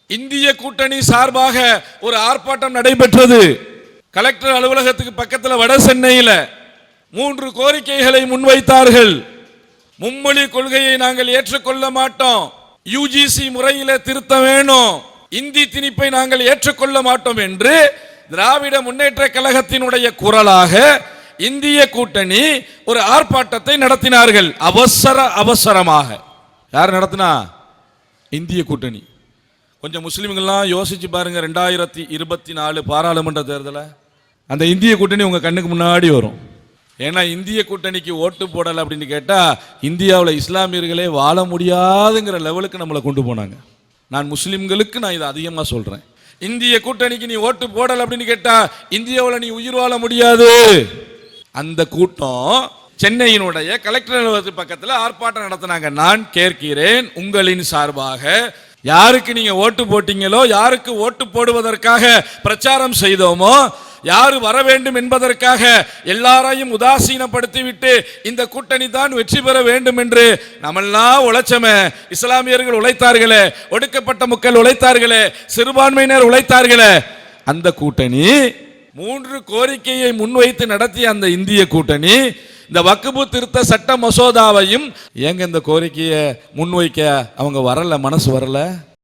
இந்திய கூட்டணி சார்பாக ஒரு ஆர்ப்பாட்டம் நடைபெற்றது. கலெக்டர் அலுவலகத்துக்கு பக்கத்தில் வட சென்னையில் 3 கோரிக்கைகளை முன்வைத்தார்கள். மும்மொழி கொள்கையை நாங்கள் ஏற்றுக்கொள்ள மாட்டோம், யுஜிசி முறையில் திருத்த வேணும், இந்தி திணிப்பை நாங்கள் ஏற்றுக்கொள்ள மாட்டோம் என்று திராவிட முன்னேற்ற கழகத்தினுடைய குரலாக இந்திய கூட்டணி ஒரு ஆர்ப்பாட்டத்தை நடத்தினார்கள். அவசரமாக யார் நடத்தினா? இந்திய கூட்டணி. கொஞ்சம் முஸ்லிம்கள்லாம் யோசிச்சு பாருங்க, 2024 பாராளுமன்ற தேர்தலை அந்த இந்திய கூட்டணி உங்க கண்ணுக்கு முன்னாடி வரும். ஏன்னா இந்திய கூட்டணிக்கு ஓட்டு போடலை அப்படின்னு கேட்டால் இந்தியாவில் இஸ்லாமியர்களே வாழ முடியாதுங்கிற லெவலுக்கு நம்மளை கொண்டு போனாங்க. நான் முஸ்லிம்களுக்கு நான் இதை அதிகமாக சொல்கிறேன். இந்திய கூட்டணிக்கு நீ ஓட்டு போடலை அப்படின்னு கேட்டால் இந்தியாவில் நீ உயிர் வாழ முடியாது. அந்த கூட்டம் சென்னையினுடைய கலெக்டர் அலுவலகத்து பக்கத்தில் ஆர்ப்பாட்டம் நடத்தினாங்க. நான் கேட்கிறேன் உங்களின் சார்பாக, யாருக்கு நீங்க ஓட்டு போட்டீங்களோ, யாருக்கு ஓட்டு போடுவதற்காக பிரச்சாரம் செய்தோமோ, யாரு வர வேண்டும் என்பதற்காக எல்லாரையும் உதாசீனப்படுத்திவிட்டு இந்த கூட்டணி தான் வெற்றி பெற வேண்டும் என்று நம்மெல்லாம் உழைச்சமே, இஸ்லாமியர்கள் உழைத்தார்களே, ஒடுக்கப்பட்ட மக்கள் உழைத்தார்களே, சிறுபான்மையினர் உழைத்தார்களே, அந்த கூட்டணி 3 கோரிக்கையை முன்வைத்து நடத்திய அந்த இந்திய கூட்டணி இந்த வக்ஃபு திருத்த சட்ட மசோதாவையும் ஏங்க இந்த கோரிக்கையை முன்வைக்க அவங்க வரல, மனசு வரல.